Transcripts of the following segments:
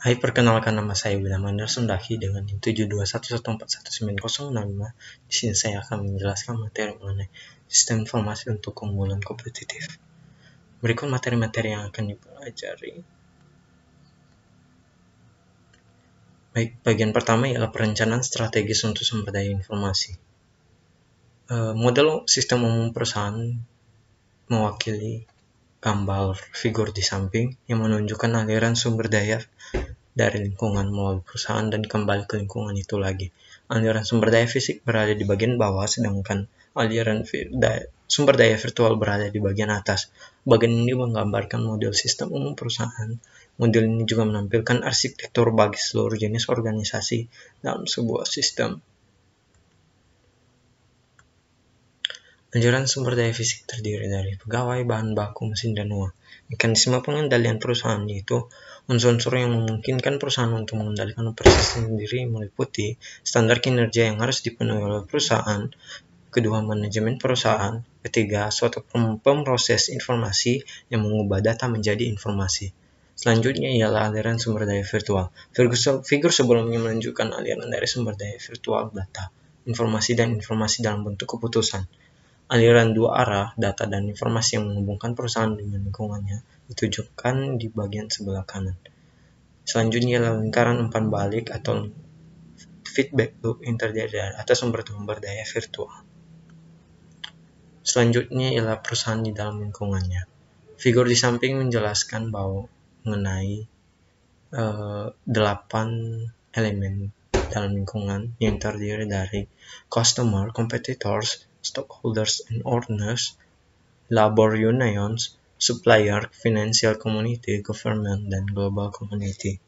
Hai, perkenalkan nama saya William Anderson Daki dengan NIM 721141905. Di sini saya akan menjelaskan materi mengenai sistem informasi untuk keunggulan kompetitif. Berikut materi-materi yang akan dipelajari. Baik, bagian pertama ialah perencanaan strategis untuk sumber daya informasi. Model sistem umum perusahaan mewakili gambar figur di samping yang menunjukkan aliran sumber daya dari lingkungan melalui perusahaan dan kembali ke lingkungan itu lagi. Aliran sumber daya fisik berada di bagian bawah, sedangkan aliran sumber daya virtual berada di bagian atas. Bagian ini menggambarkan model sistem umum perusahaan. Model ini juga menampilkan arsitektur bagi seluruh jenis organisasi dalam sebuah sistem. Aliran sumber daya fisik terdiri dari pegawai, bahan baku, mesin, dan uang. Mekanisme pengendalian perusahaan yaitu unsur-unsur yang memungkinkan perusahaan untuk mengendalikan operasi sendiri meliputi standar kinerja yang harus dipenuhi oleh perusahaan, kedua, manajemen perusahaan, ketiga, suatu pemroses informasi yang mengubah data menjadi informasi. Selanjutnya ialah aliran sumber daya virtual. Figur sebelumnya menunjukkan aliran dari sumber daya virtual data, informasi, dan informasi dalam bentuk keputusan. Aliran dua arah, data dan informasi yang menghubungkan perusahaan dengan lingkungannya, ditujukan di bagian sebelah kanan. Selanjutnya adalah lingkaran umpan balik atau feedback loop yang terdiri dari atas sumber daya virtual. Selanjutnya ialah perusahaan di dalam lingkungannya. Figur di samping menjelaskan bahwa mengenai 8 elemen dalam lingkungan yang terdiri dari customer, competitors, stockholders and owners, labor unions, supplier, financial community, government, dan global community.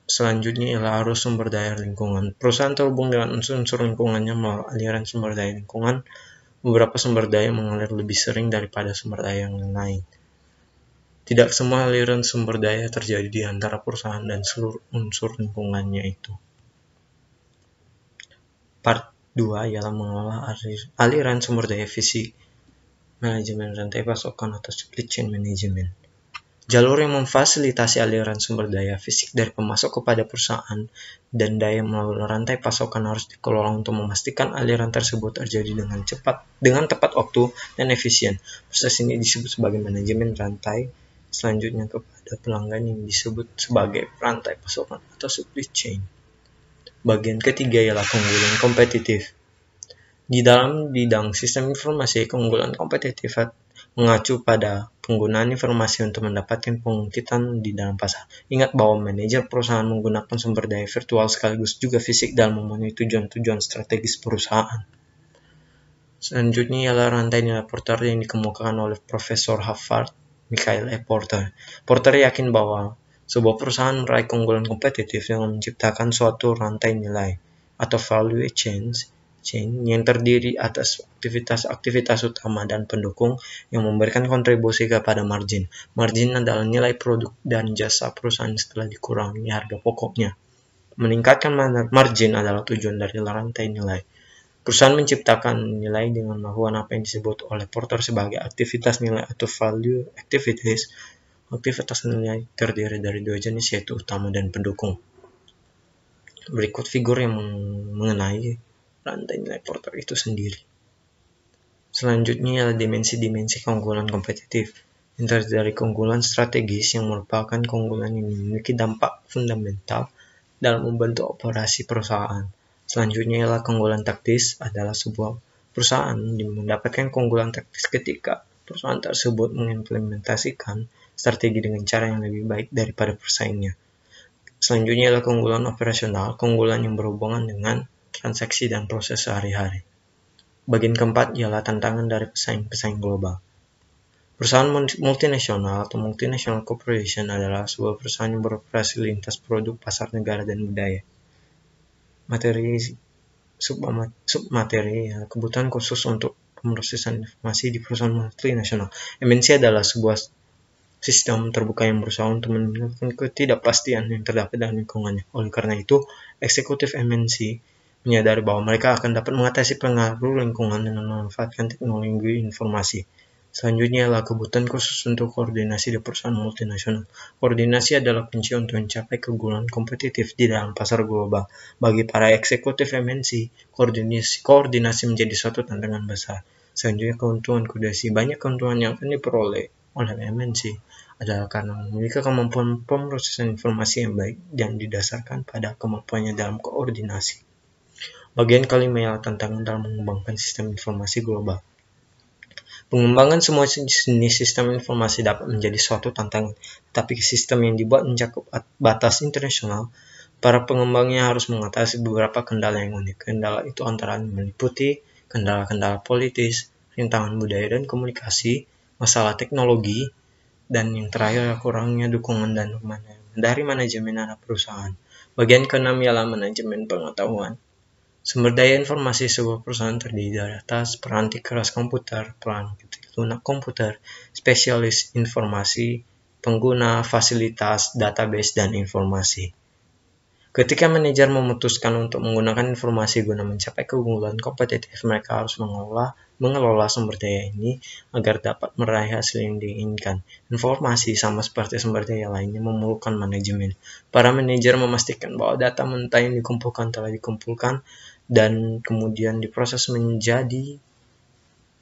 Selanjutnya ialah arus sumber daya lingkungan. Perusahaan terhubung dengan unsur-unsur lingkungannya melalui aliran sumber daya lingkungan. Beberapa sumber daya mengalir lebih sering daripada sumber daya yang lain. Tidak semua aliran sumber daya terjadi di antara perusahaan dan seluruh unsur lingkungannya itu. Part 2 ialah mengolah aliran sumber daya fisik, manajemen rantai pasokan atau supply chain management. Jalur yang memfasilitasi aliran sumber daya fisik dari pemasok kepada perusahaan dan daya melalui rantai pasokan harus dikelola untuk memastikan aliran tersebut terjadi dengan tepat waktu dan efisien. Proses ini disebut sebagai manajemen rantai. Selanjutnya kepada pelanggan yang disebut sebagai rantai pasokan atau supply chain. Bagian ketiga ialah keunggulan kompetitif. Di dalam bidang sistem informasi, keunggulan kompetitif mengacu pada penggunaan informasi untuk mendapatkan pengungkitan di dalam pasar. Ingat bahwa manajer perusahaan menggunakan sumber daya virtual sekaligus juga fisik dalam memenuhi tujuan-tujuan strategis perusahaan. Selanjutnya ialah rantai nilai Porter yang dikemukakan oleh Profesor Harvard, Michael E. Porter. Porter yakin bahwa sebuah perusahaan meraih keunggulan kompetitif dengan menciptakan suatu rantai nilai atau value chain yang terdiri atas aktivitas utama dan pendukung yang memberikan kontribusi kepada margin. Margin adalah nilai produk dan jasa perusahaan setelah dikurangi harga pokoknya. Meningkatkan margin adalah tujuan dari rantai nilai. Perusahaan menciptakan nilai dengan melakukan apa yang disebut oleh Porter sebagai aktivitas nilai atau value activities. Aktivitas nilai terdiri dari dua jenis, yaitu utama dan pendukung. Berikut figur yang mengenai rantai nilai Porter itu sendiri. Selanjutnya adalah dimensi-dimensi keunggulan kompetitif, yang terdiri dari keunggulan strategis yang merupakan keunggulan yang memiliki dampak fundamental dalam membentuk operasi perusahaan. Selanjutnya ialah keunggulan taktis, adalah sebuah perusahaan yang mendapatkan keunggulan taktis ketika perusahaan tersebut mengimplementasikan strategi dengan cara yang lebih baik daripada pesaingnya. Selanjutnya adalah keunggulan operasional, keunggulan yang berhubungan dengan transaksi dan proses sehari-hari. Bagian keempat ialah tantangan dari pesaing-pesaing global. Perusahaan multinasional atau multinational corporation adalah sebuah perusahaan yang beroperasi lintas produk, pasar, negara, dan budaya. Submateri ya, kebutuhan khusus untuk pemrosesan informasi di perusahaan multinasional. MNC adalah sebuah sistem terbuka yang berusaha untuk meningkatkan ketidakpastian yang terdapat dalam lingkungannya. Oleh karena itu, eksekutif MNC menyadari bahwa mereka akan dapat mengatasi pengaruh lingkungan dengan memanfaatkan teknologi informasi. Selanjutnya adalah kebutuhan khusus untuk koordinasi di perusahaan multinasional. Koordinasi adalah kunci untuk mencapai keunggulan kompetitif di dalam pasar global. Bagi para eksekutif MNC, koordinasi menjadi suatu tantangan besar. Selanjutnya keuntungan koordinasi. Banyak keuntungan yang akan diperoleh oleh MNC adalah karena memiliki kemampuan pemrosesan informasi yang baik yang didasarkan pada kemampuannya dalam koordinasi. Bagian kelima ialah tantangan dalam mengembangkan sistem informasi global. Pengembangan semua jenis sistem informasi dapat menjadi suatu tantangan, tetapi sistem yang dibuat mencakup batas internasional, para pengembangnya harus mengatasi beberapa kendala yang unik. Kendala itu antara lain meliputi kendala-kendala politis, rintangan budaya dan komunikasi, masalah teknologi, dan yang terakhir kurangnya dukungan dan dari manajemen anak perusahaan. Bagian keenam ialah manajemen pengetahuan. Sumber daya informasi sebuah perusahaan terdiri dari atas perangkat keras komputer, perangkat lunak komputer, spesialis informasi, pengguna, fasilitas, database, dan informasi. Ketika manajer memutuskan untuk menggunakan informasi guna mencapai keunggulan kompetitif, mereka harus mengelola sumber daya ini agar dapat meraih hasil yang diinginkan. Informasi, sama seperti sumber daya lainnya, memerlukan manajemen. Para manajer memastikan bahwa data mentah yang dikumpulkan telah dikumpulkan dan kemudian diproses menjadi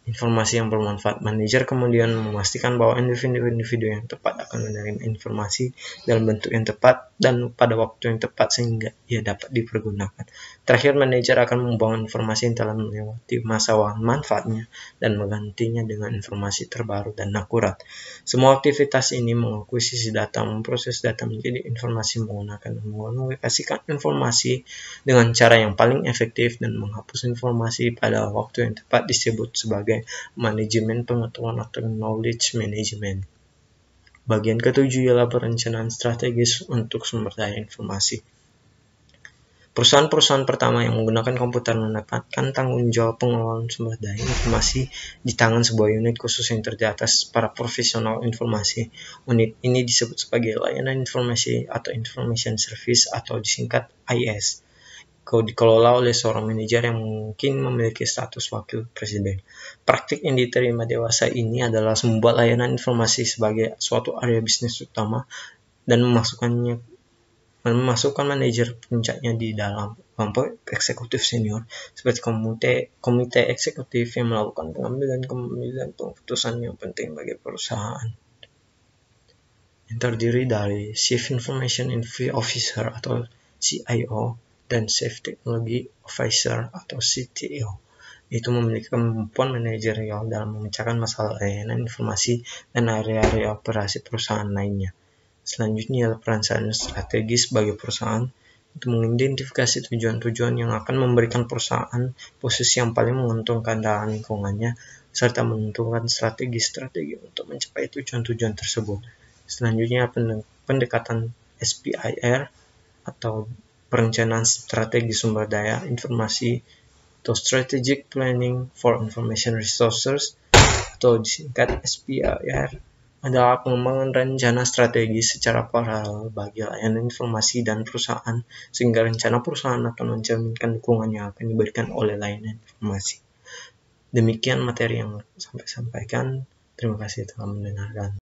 informasi yang bermanfaat. Manajer kemudian memastikan bahwa individu-individu yang tepat akan menerima informasi dalam bentuk yang tepat dan pada waktu yang tepat sehingga ia dapat dipergunakan. Terakhir, manajer akan membuang informasi yang telah melewati masa manfaatnya dan menggantinya dengan informasi terbaru dan akurat. Semua aktivitas ini mengakuisisi data, memproses data menjadi informasi, menggunakan dan mengaplikasikan informasi dengan cara yang paling efektif dan menghapus informasi pada waktu yang tepat disebut sebagai manajemen pengetahuan atau knowledge management. Bagian ketujuh ialah perencanaan strategis untuk sumber daya informasi. Perusahaan-perusahaan pertama yang menggunakan komputer mendapatkan tanggung jawab pengelolaan sumber daya informasi di tangan sebuah unit khusus yang terdiri atas para profesional informasi. Unit ini disebut sebagai layanan informasi atau information service atau disingkat IS. Dikelola oleh seorang manajer yang mungkin memiliki status wakil presiden. Praktik yang diterima dewasa ini adalah membuat layanan informasi sebagai suatu area bisnis utama dan memasukkan manajer puncaknya di dalam kelompok eksekutif senior seperti komite eksekutif yang melakukan pengambilan keputusan yang penting bagi perusahaan. Yang terdiri dari Chief Information Officer atau CIO dan Chief Technology Officer atau CTO. Itu memiliki kemampuan manajerial dalam memecahkan masalah layanan informasi dan area-area operasi perusahaan lainnya. Selanjutnya adalah perencanaan strategis bagi perusahaan. Itu mengidentifikasi tujuan-tujuan yang akan memberikan perusahaan posisi yang paling menguntungkan dalam lingkungannya, serta menentukan strategi-strategi untuk mencapai tujuan-tujuan tersebut. Selanjutnya pendekatan SPIR atau perencanaan strategi sumber daya informasi atau Strategic Planning for Information Resources atau disingkat SPIR adalah pengembangan rencana strategi secara paralel bagi layanan informasi dan perusahaan sehingga rencana perusahaan akan mencerminkan dukungan yang akan diberikan oleh layanan informasi. Demikian materi yang saya sampaikan. Terima kasih telah mendengarkan.